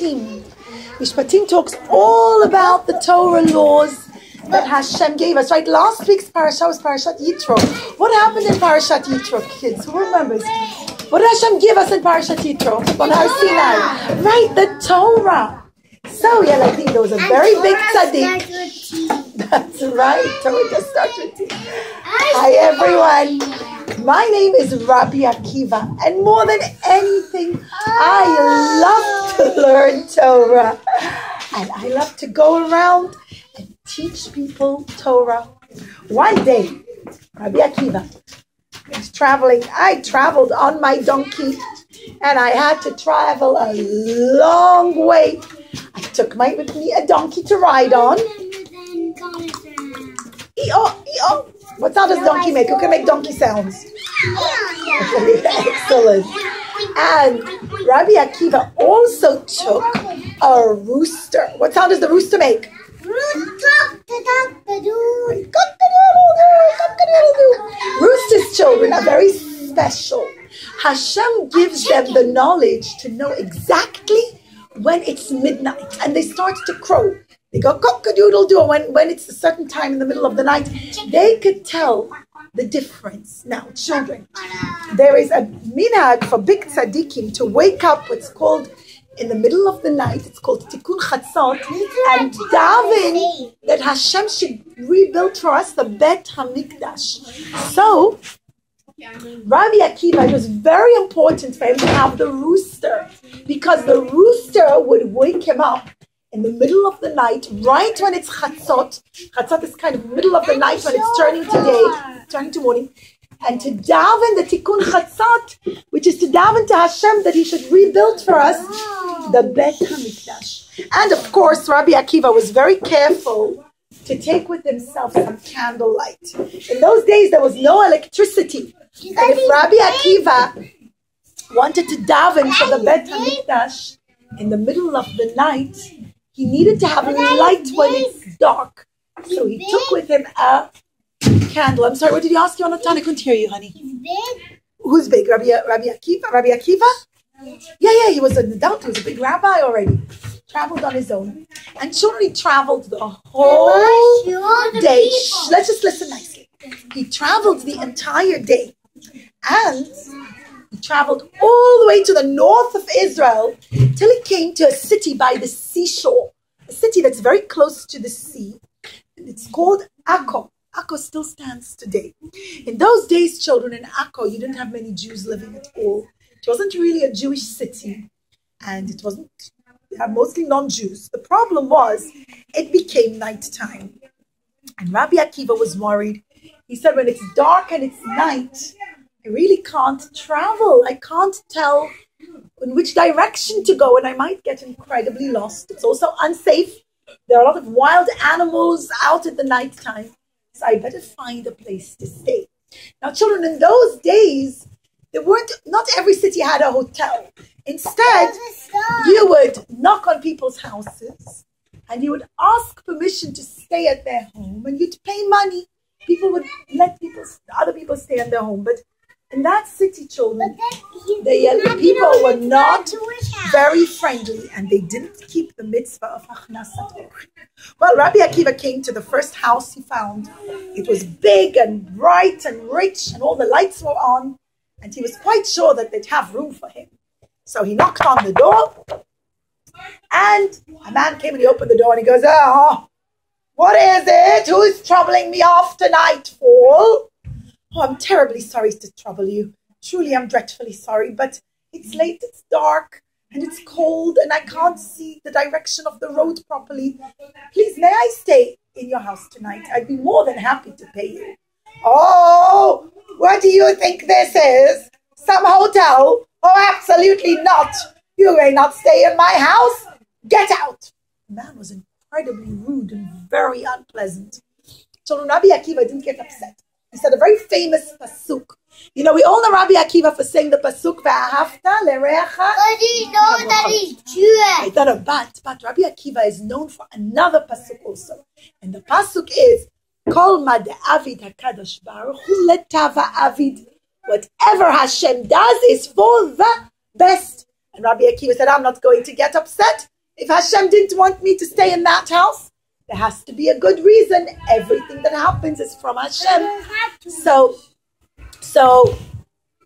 Mishpatim. Mishpatim talks all about the Torah laws that Hashem gave us, right? Last week's parasha was Parashat Yitro. What happened in Parashat Yitro, kids? Who remembers? What did Hashem give us in Parashat Yitro? On Har Sinai. Right, the Torah. So, yeah, I think there was a very big tzaddik. That's right. Torah just starts with T. Hi, everyone. My name is Rabbi Akiva, and more than anything, I love to learn Torah. And I love to go around and teach people Torah. One day, Rabbi Akiva was traveling. I traveled on my donkey, and I had to travel a long way. I took with me a donkey to ride on. E-oh, e-oh. What sound does donkey make? Who can make donkey sounds? Excellent. And Rabbi Akiva also took a rooster. What sound does the rooster make? Roosters' children are very special. Hashem gives them the knowledge to know exactly when it's midnight and they start to crow. They go cock-a-doodle-doo. When it's a certain time in the middle of the night, they could tell the difference. Now, children, there is a minhag for big tzaddikim to wake up, what's called in the middle of the night, it's called Tikkun Chatzot, and daven that Hashem should rebuild for us the Bet HaMikdash. So, Rabbi Akiva, it was very important for him to have the rooster, because the rooster would wake him up in the middle of the night, right when it's Chatzot. Chatzot is kind of middle of the night when it's turning to day, turning to morning. And to daven the Tikkun Chatzot, which is to daven to Hashem that He should rebuild for us the Bet HaMikdash. And of course, Rabbi Akiva was very careful to take with himself some candlelight. In those days, there was no electricity. And if Rabbi Akiva wanted to daven for the Bet HaMikdash in the middle of the night, he needed to have light when it's dark. So he took with him a candle. I'm sorry, what did you ask, Yonatan? I couldn't hear you, honey. He's big? Who's big? Rabbi Akiva? Rabbi Akiva? Yeah, he was an adult. He was a big rabbi already. Traveled on his own. And children, he traveled the whole day. Let's just listen nicely. He traveled the entire day. And he traveled all the way to the north of Israel till he came to a city by the seashore. A city that's very close to the sea. And it's called Akko. Akko still stands today. In those days, children, in Akko, you didn't have many Jews living at all. It wasn't really a Jewish city. And it wasn't, they had mostly non-Jews. The problem was, it became nighttime. And Rabbi Akiva was worried. He said, when it's dark and it's night, I really can't travel. I can't tell in which direction to go, and I might get incredibly lost. It's also unsafe. There are a lot of wild animals out at the nighttime. So I better find a place to stay. Now, children, in those days, not every city had a hotel. Instead, you would knock on people's houses and you would ask permission to stay at their home, and you'd pay money. People would let other people stay in their home. But in that city, children, the people were not very friendly, and they didn't keep the mitzvah of Achnasat Orchim. Well, Rabbi Akiva came to the first house he found. It was big and bright and rich, and all the lights were on, and he was quite sure that they'd have room for him. So he knocked on the door, and a man came and he opened the door, and he goes, "Oh, what is it? Who's troubling me after nightfall?" "Oh, I'm terribly sorry to trouble you. Truly, I'm dreadfully sorry, but it's late, it's dark, and it's cold, and I can't see the direction of the road properly. Please, may I stay in your house tonight? I'd be more than happy to pay you." "Oh, what do you think this is? Some hotel? Oh, absolutely not. You may not stay in my house. Get out." The man was incredibly rude and very unpleasant. So Rabbi Akiva didn't get upset. He said a very famous pasuk. You know, we all know Rabbi Akiva for saying the pasuk, "Ve'ahavta lerecha." But Rabbi Akiva is known for another pasuk also. And the pasuk is, Kol ma de'avid hakadosh baruch hu letava avid. Whatever Hashem does is for the best. And Rabbi Akiva said, I'm not going to get upset. If Hashem didn't want me to stay in that house, there has to be a good reason. Everything that happens is from Hashem. So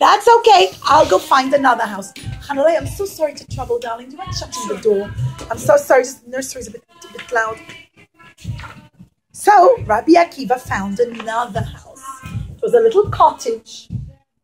that's okay. I'll go find another house. Hanalei, I'm so sorry to trouble, darling. Do you mind shutting the door? I'm so sorry. Just the nursery's a bit loud. So Rabbi Akiva found another house. It was a little cottage.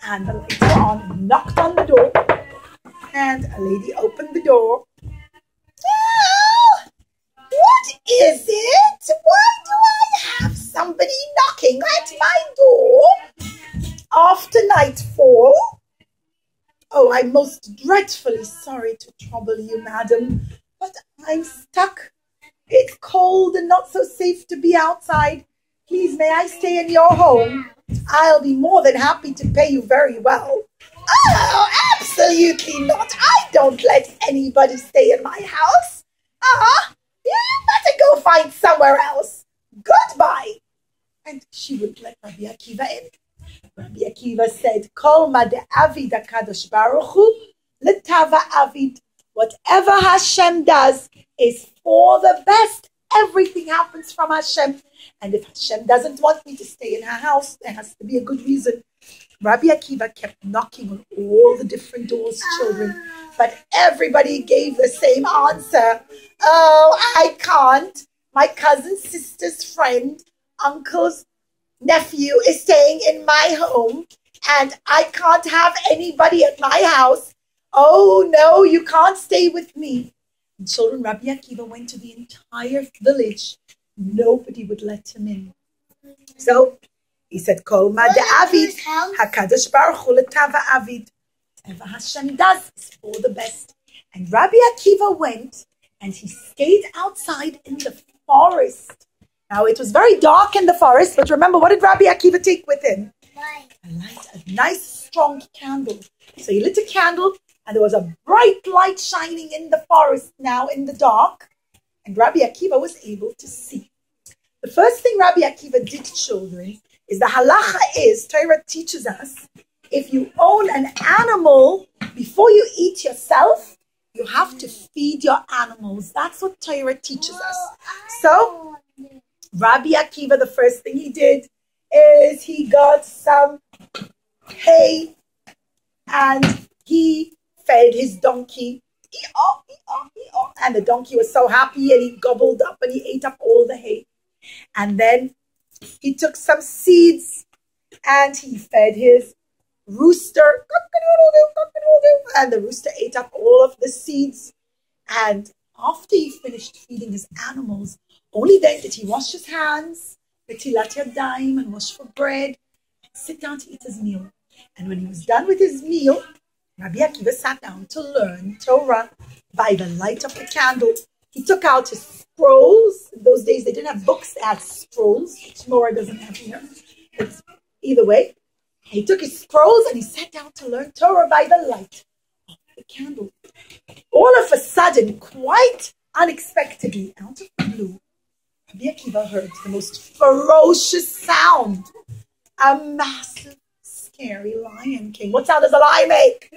And the lights were on, knocked on the door. And a lady opened the door. Oh, what is it? Why do I have somebody knocking at my door after nightfall? Oh, I'm most dreadfully sorry to trouble you, madam, but I'm stuck. It's cold and not so safe to be outside. Please, may I stay in your home? I'll be more than happy to pay you very well. Oh, absolutely not. I don't let anybody stay in my house. You better go find somewhere else. Goodbye. And she wouldn't let Rabbi Akiva in. Rabbi Akiva said, Kol ma de'avid HaKadosh Baruch Hu l'tava avid. Whatever Hashem does is for the best. Everything happens from Hashem. And if Hashem doesn't want me to stay in her house, there has to be a good reason. Rabbi Akiva kept knocking on all the different doors, children. But everybody gave the same answer. Oh, I can't. My cousin's sister's friend, uncle's nephew is staying in my home. And I can't have anybody at my house. Oh, no, you can't stay with me. And children, Rabbi Akiva went to the entire village. Nobody would let him in. So he said, Kol ma de'avid HaKadosh Baruch Hu l'tava avid. Whatever Hashem does is for the best. And Rabbi Akiva went and he stayed outside in the forest. Now it was very dark in the forest, but remember, what did Rabbi Akiva take with him? A nice strong candle. So he lit a candle and there was a bright light shining in the forest now in the dark. And Rabbi Akiva was able to see. The first thing Rabbi Akiva did, children, is the halacha is, Torah teaches us, if you own an animal, before you eat yourself, you have to feed your animals. That's what Torah teaches us. So, Rabbi Akiva, the first thing he did is he got some hay and he fed his donkey. And the donkey was so happy and he gobbled up and he ate up all the hay. And then he took some seeds and he fed his rooster. And the rooster ate up all of the seeds. And after he finished feeding his animals, only then did he wash his hands, betilat yadayim, and wash for bread, and sit down to eat his meal. And when he was done with his meal, Rabbi Akiva sat down to learn Torah by the light of the candle. He took out his scrolls. In those days, they didn't have books, they had scrolls, which Nora doesn't have here. But either way, he took his scrolls and he sat down to learn Torah by the light of the candle. All of a sudden, quite unexpectedly, out of the blue, Rabbi Akiva heard the most ferocious sound. A massive, scary lion came. What sound does a lion make?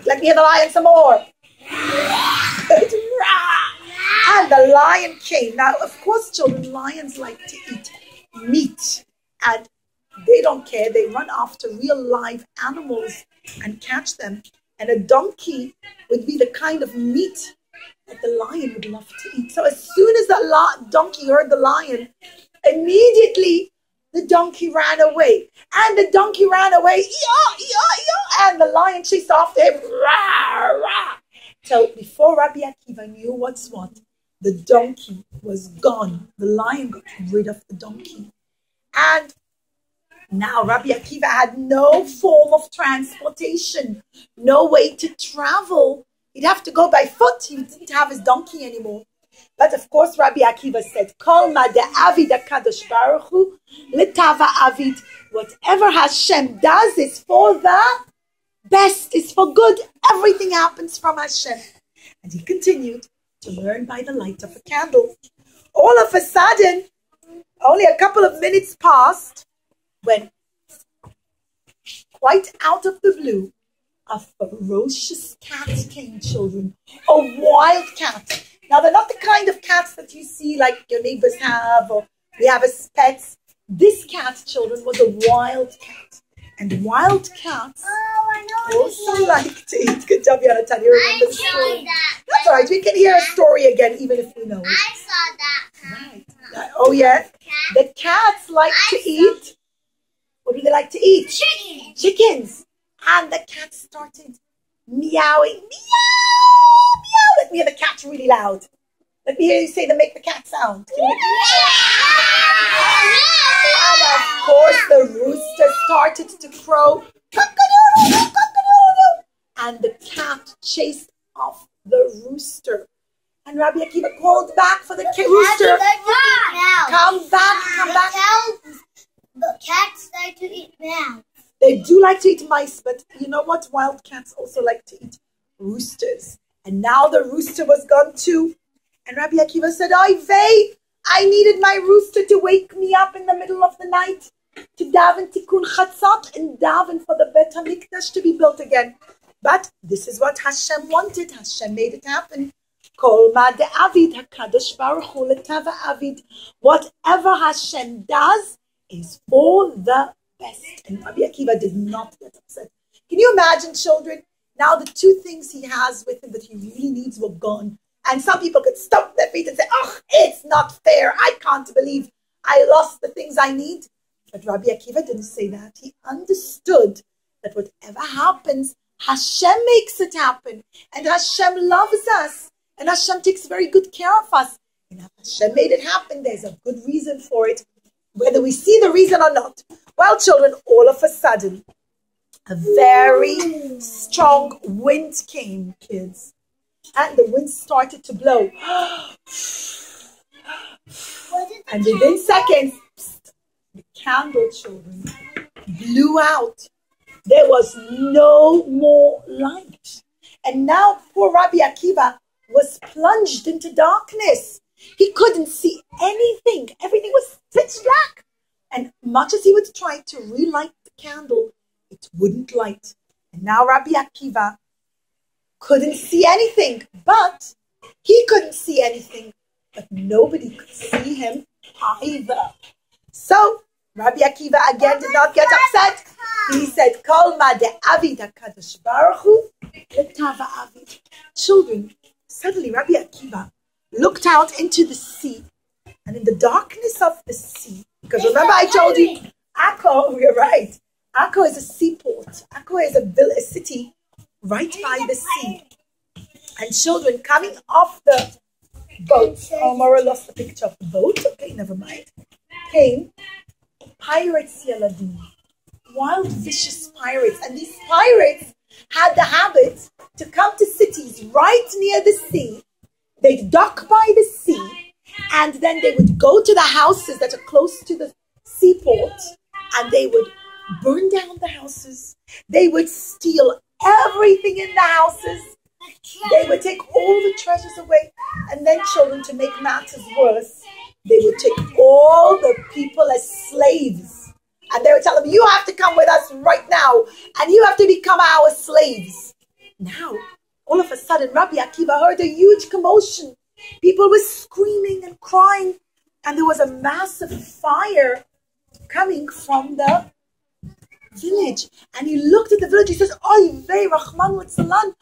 Let me hear the lion some more. And the lion came. Now, of course, children, lions like to eat meat. And they don't care. They run after real live animals and catch them. And a donkey would be the kind of meat that the lion would love to eat. So as soon as the donkey heard the lion, immediately the donkey ran away. And the donkey ran away. And the lion chased after him. So before Rabbi Akiva knew what's what, the donkey was gone. The lion got rid of the donkey. And now Rabbi Akiva had no form of transportation, no way to travel. He'd have to go by foot. He didn't have his donkey anymore. But of course, Rabbi Akiva said, Kol ma de'avid HaKadosh Baruch Hu l'tava avid. Whatever Hashem does is for the best, is for good. Everything happens from Hashem. And he continued to learn by the light of a candle. All of a sudden, only a couple of minutes passed when, quite out of the blue, a ferocious cat came, children. A wild cat. Now, they're not the kind of cats that you see like your neighbors have or we have as pets. This cat, children, was a wild cat. And wild cats also like to eat. Good job, Yonatan. You remember the story. That's all right. We can hear a story again, even if we know it. I saw that. Right. Oh, yeah. The cats like to eat. What do they like to eat? Chickens. And the cat started meowing. Meow! Meow! Let me hear the cat really loud. Let me hear you say make the cat sound. Can you And of course the rooster started to crow. Cock-a-doodle-doo, cock-a-doodle-doo. And the cat chased off the rooster. And Rabbi Akiva called back for the rooster. Come back. The cats like to eat mouse. They do like to eat mice, but you know what? Wild cats also like to eat roosters. And now the rooster was gone too. And Rabbi Akiva said, Oy vey, I needed my rooster to wake me up in the middle of the night to daven tikkun chatzot and daven for the Bet HaMikdash to be built again. But this is what Hashem wanted. Hashem made it happen. Kol ma de'avid hakadosh baruch hu letava avid. Whatever Hashem does is for the best. And Rabbi Akiva did not get upset. Can you imagine, children? Now the two things he has with him that he really needs were gone. And some people could stomp their feet and say, oh, it's not fair. I can't believe I lost the things I need. But Rabbi Akiva didn't say that. He understood that whatever happens, Hashem makes it happen. And Hashem loves us. And Hashem takes very good care of us. And if Hashem made it happen, there's a good reason for it, whether we see the reason or not. Well, children, all of a sudden, a very strong wind came, kids. And the wind started to blow. And within seconds, the candle, children, blew out. There was no more light. And now poor Rabbi Akiva was plunged into darkness. He couldn't see anything. Everything was pitch black. And much as he would try to relight the candle, it wouldn't light. And now Rabbi Akiva couldn't see anything. But he couldn't see anything. But nobody could see him either. So Rabbi Akiva again did not get upset. He said, Kol ma de'avid hakadosh baruch hu letava avid. Children, suddenly Rabbi Akiva looked out into the sea. And in the darkness of the sea, because remember I told you, Akko, you're right. Akko is a seaport. Akko is a city right by the sea. And children coming off the boat. Oh, Mara lost the picture of the boat. Okay, never mind. Came pirates, Yaladim. Wild, vicious pirates. And these pirates had the habit to come to cities right near the sea. They'd dock by the sea. And then they would go to the houses that are close to the seaport. And they would burn down the houses. They would steal everything in the houses. They would take all the treasures away. And then, children, to make matters worse, they would take all the people as slaves. And they would tell them, you have to come with us right now. And you have to become our slaves. Now, all of a sudden, Rabbi Akiva heard a huge commotion. People were screaming and crying. And there was a massive fire coming from the village. And he looked at the village. He says, Oy vey, Rahman wa Tzalan.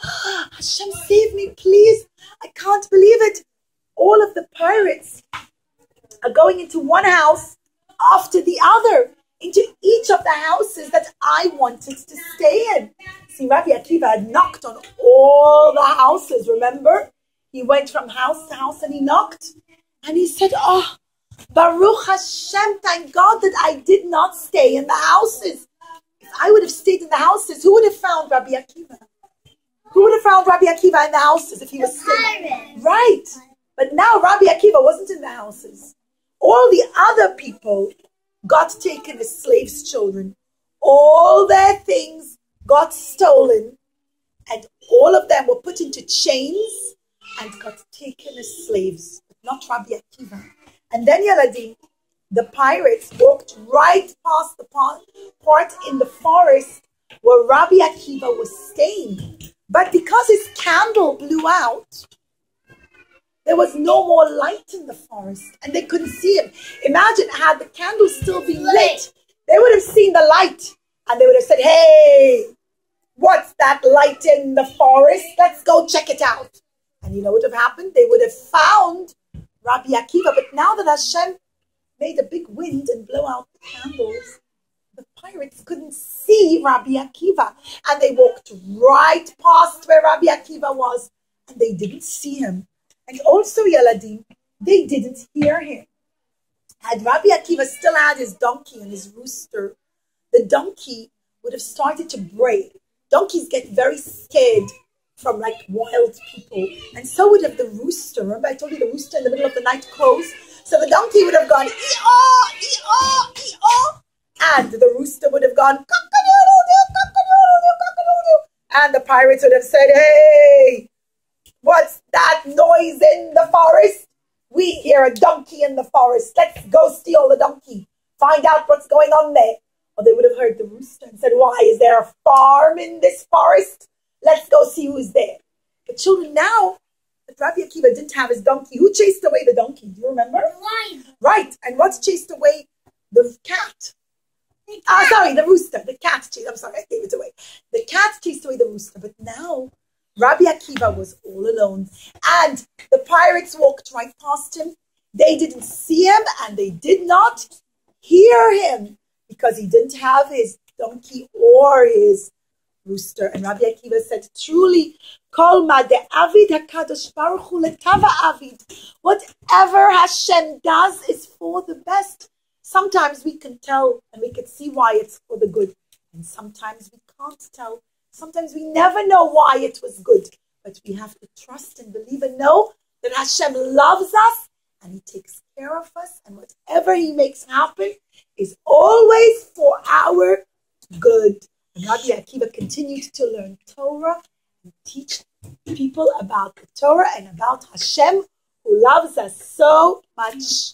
Hashem, save me, please. I can't believe it. All of the pirates are going into one house after the other, into each of the houses that I wanted to stay in. See, Rabbi Akiva had knocked on all the houses, remember? He went from house to house and he knocked. And he said, oh, Baruch Hashem, thank God that I did not stay in the houses. If I would have stayed in the houses, who would have found Rabbi Akiva? Who would have found Rabbi Akiva in the houses if he was staying? Right. But now Rabbi Akiva wasn't in the houses. All the other people got taken as slaves' children. All their things got stolen. And all of them were put into chains and got taken as slaves. But not Rabbi Akiva. And then Yaladim, the pirates walked right past the part in the forest where Rabbi Akiva was staying. But because his candle blew out, there was no more light in the forest and they couldn't see him. Imagine, had the candle still been lit, they would have seen the light and they would have said, hey, what's that light in the forest? Let's go check it out. And you know what would have happened? They would have found Rabbi Akiva. But now that Hashem made a big wind and blew out the candles, the pirates couldn't see Rabbi Akiva. And they walked right past where Rabbi Akiva was and they didn't see him. And also, Yaladim, they didn't hear him. Had Rabbi Akiva still had his donkey and his rooster, the donkey would have started to bray. Donkeys get very scared from like wild people. And so would have the rooster. Remember I told you the rooster in the middle of the night crows? So the donkey would have gone, ee-aw, ee-aw, ee-aw. And the rooster would have gone, cock-a-doodle-doo, cock-a-doodle-doo, cock-a-doodle-doo. And the pirates would have said, hey, what's that noise in the forest? We hear a donkey in the forest. Let's go steal the donkey. Find out what's going on there. Or they would have heard the rooster and said, why, is there a farm in this forest? Let's go see who's there. But children, now that Rabbi Akiva didn't have his donkey, who chased away the donkey? Do you remember? Lion. Right. And what's chased away? The cat. The rooster. The cat chased. I'm sorry, I gave it away. The cat chased away the rooster. But now Rabbi Akiva was all alone. And the pirates walked right past him. They didn't see him and they did not hear him because he didn't have his donkey or his rooster. And Rabbi Akiva said, truly, Kol ma de avid hakadosh baruch hu letava avid. Whatever Hashem does is for the best. Sometimes we can tell and we can see why it's for the good. And sometimes we can't tell. Sometimes we never know why it was good. But we have to trust and believe and know that Hashem loves us and he takes care of us. And whatever he makes happen is always for our good. And Rabbi Akiva continued to learn Torah and teach people about the Torah and about Hashem, who loves us so much.